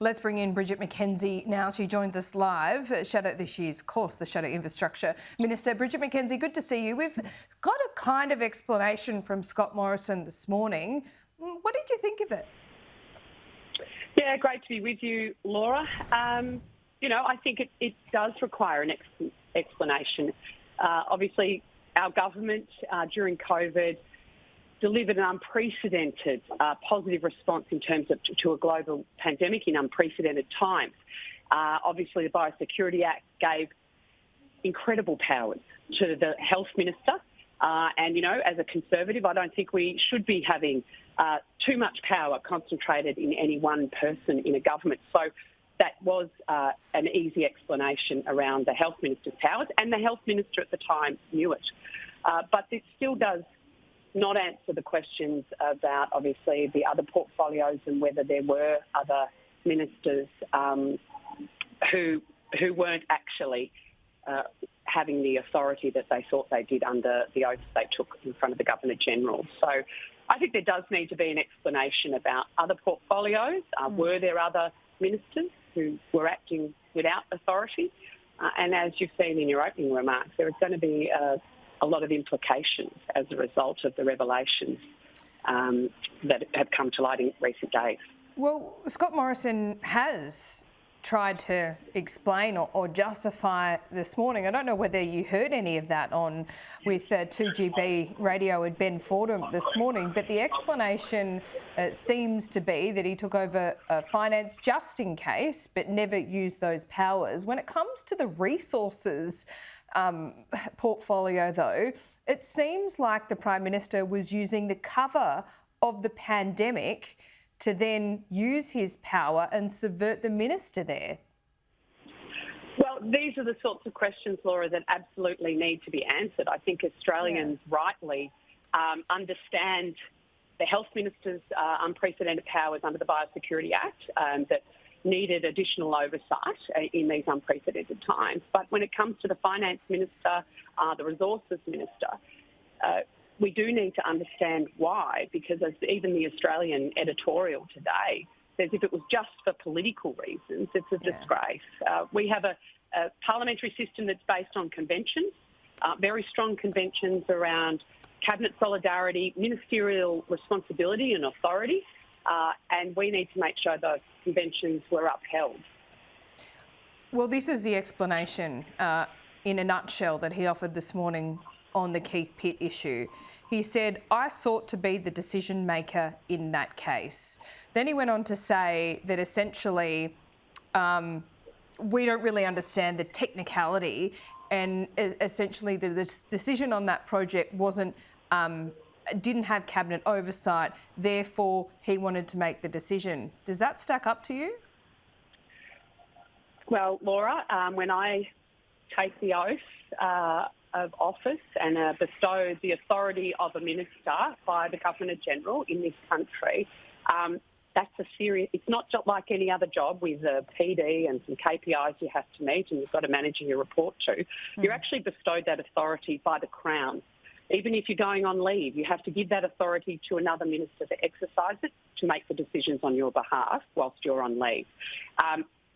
Let's bring in Bridget McKenzie now. She joins us live. This year's, of course, the Shadow Infrastructure Minister. Bridget McKenzie, good to see you. We've got a kind of explanation from Scott Morrison this morning. What did you think of it? Yeah, great to be with you, Laura. I think it does require an explanation. Obviously, our government during COVID delivered an unprecedented positive response in terms of to a global pandemic in unprecedented times. Obviously, the Biosecurity Act gave incredible powers to the Health Minister. As a Conservative, I don't think we should be having too much power concentrated in any one person in a government. So that was an easy explanation around the Health Minister's powers, and the Health Minister at the time knew it. But it still does not answer the questions about, obviously, the other portfolios and whether there were other ministers who weren't actually having the authority that they thought they did under the oaths they took in front of the Governor-General. So I think there does need to be an explanation about other portfolios. Were there other ministers who were acting without authority? And as you've seen in your opening remarks, there is going to be a lot of implications as a result of the revelations that have come to light in recent days. Well, Scott Morrison has tried to explain or justify this morning. I don't know whether you heard any of that with 2GB radio at Ben Fordham this morning, but the explanation seems to be that he took over finance just in case, but never used those powers. When it comes to the resources portfolio, though, it seems like the Prime Minister was using the cover of the pandemic to then use his power and subvert the minister there. Well, these are the sorts of questions, Laura, that absolutely need to be answered. I think Australians rightly understand the Health Minister's unprecedented powers under the Biosecurity Act that needed additional oversight in these unprecedented times. But when it comes to the Finance Minister, the Resources Minister, we do need to understand why, because as even the Australian editorial today says, if it was just for political reasons, it's a disgrace. We have a parliamentary system that's based on conventions, very strong conventions around cabinet solidarity, ministerial responsibility and authority, and we need to make sure those conventions were upheld. Well, this is the explanation in a nutshell that he offered this morning on the Keith Pitt issue. He said, "I sought to be the decision maker in that case." Then he went on to say that essentially we don't really understand the technicality, and essentially the decision on that project didn't have cabinet oversight, therefore he wanted to make the decision. Does that stack up to you? Well, Laura, when I take the oath of office and bestow the authority of a minister by the Governor-General in this country, that's a serious, it's not just like any other job with a PD and some KPIs you have to meet and you've got a manager you report to. You're actually bestowed that authority by the Crown. Even if you're going on leave, you have to give that authority to another minister to exercise it, to make the decisions on your behalf whilst you're on leave.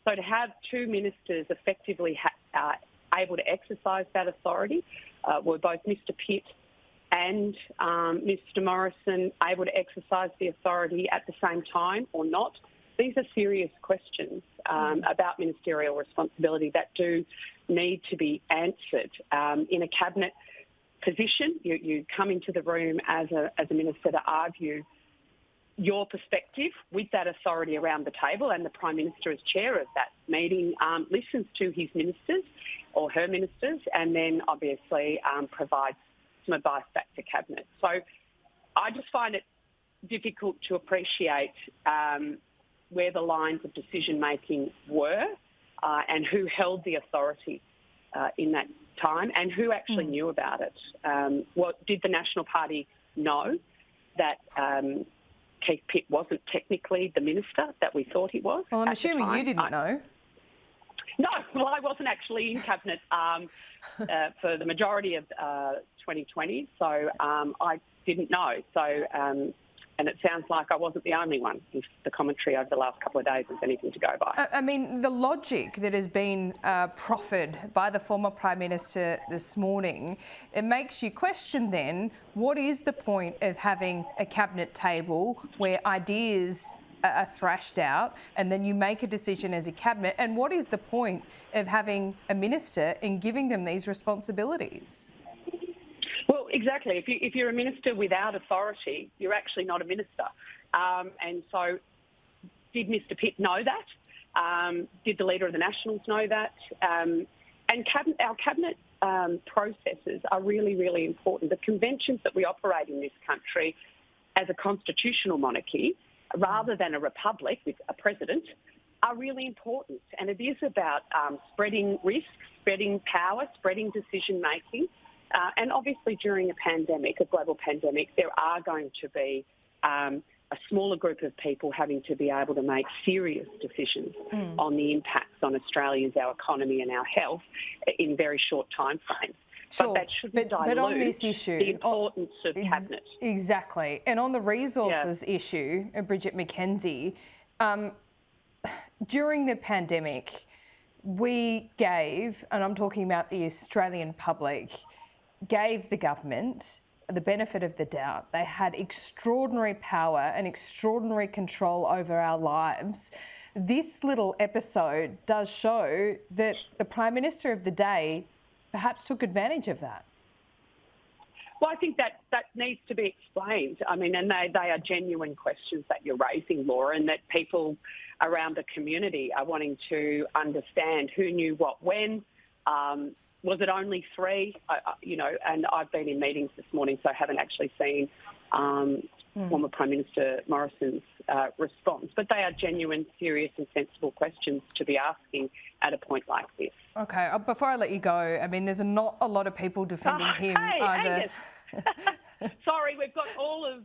So to have two ministers effectively able to exercise that authority, were both Mr Pitt and Mr Morrison able to exercise the authority at the same time or not? These are serious questions about ministerial responsibility that do need to be answered. In a cabinet position, you come into the room as a minister to argue your perspective with that authority around the table, and the Prime Minister as chair of that meeting listens to his ministers or her ministers and then obviously provides some advice back to Cabinet. So I just find it difficult to appreciate where the lines of decision-making were and who held the authority in that time and who actually knew about it. Did the National Party know that Keith Pitt wasn't technically the minister that we thought he was? Well, I'm assuming you didn't know. No, well, I wasn't actually in Cabinet for the majority of 2020, so I didn't know. So And it sounds like I wasn't the only one, if the commentary over the last couple of days is anything to go by. I mean, the logic that has been proffered by the former Prime Minister this morning, it makes you question then, what is the point of having a cabinet table where ideas are thrashed out and then you make a decision as a cabinet? And what is the point of having a minister and giving them these responsibilities? Well, exactly. If you're a minister without authority, you're actually not a minister. And so did Mr Pitt know that? Did the Leader of the Nationals know that? And our cabinet processes are really, really important. The conventions that we operate in this country as a constitutional monarchy, rather than a republic with a president, are really important. And it is about spreading risk, spreading power, spreading decision-making. And obviously during a pandemic, a global pandemic, there are going to be a smaller group of people having to be able to make serious decisions on the impacts on Australians, our economy and our health in very short time frames. Sure, but that shouldn't dilute but on this issue, the importance of cabinet. Exactly. And on the resources issue, Bridget McKenzie, during the pandemic, we gave, and I'm talking about the Australian public, gave the government the benefit of the doubt. They had extraordinary power and extraordinary control over our lives. This little episode does show that the Prime Minister of the day perhaps took advantage of that. Well, I think that needs to be explained. I mean, and they are genuine questions that you're raising, Laura, and that people around the community are wanting to understand who knew what when. Was it only 3? And I've been in meetings this morning, so I haven't actually seen former Prime Minister Morrison's response. But they are genuine, serious and sensible questions to be asking at a point like this. Okay, before I let you go, I mean, there's not a lot of people defending him either. Sorry, we've got all of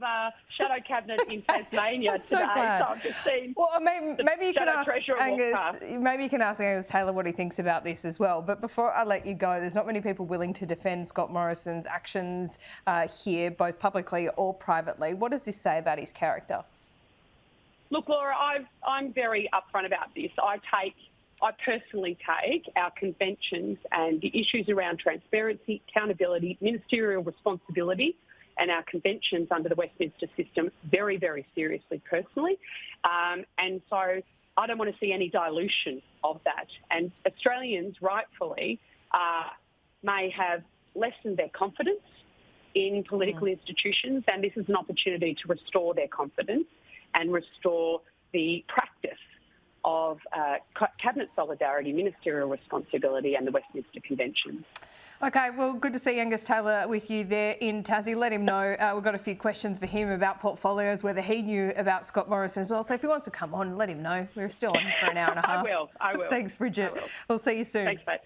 Shadow Cabinet in Tasmania today. So glad. So I've just seen. Well, maybe you can ask Angus. Walker. Maybe you can ask Angus Taylor what he thinks about this as well. But before I let you go, there's not many people willing to defend Scott Morrison's actions here, both publicly or privately. What does this say about his character? Look, Laura, I'm very upfront about this. I personally take our conventions and the issues around transparency, accountability, ministerial responsibility and our conventions under the Westminster system very, very seriously personally. And so I don't want to see any dilution of that. And Australians rightfully may have lessened their confidence in political institutions, and this is an opportunity to restore their confidence and restore the practice of cabinet solidarity, ministerial responsibility and the Westminster Convention. Okay, well, good to see Angus Taylor with you there in Tassie. Let him know. We've got a few questions for him about portfolios, whether he knew about Scott Morrison as well. So if he wants to come on, let him know. We're still on for an hour and a half. I will. Thanks, Bridget. We'll see you soon. Thanks, mate.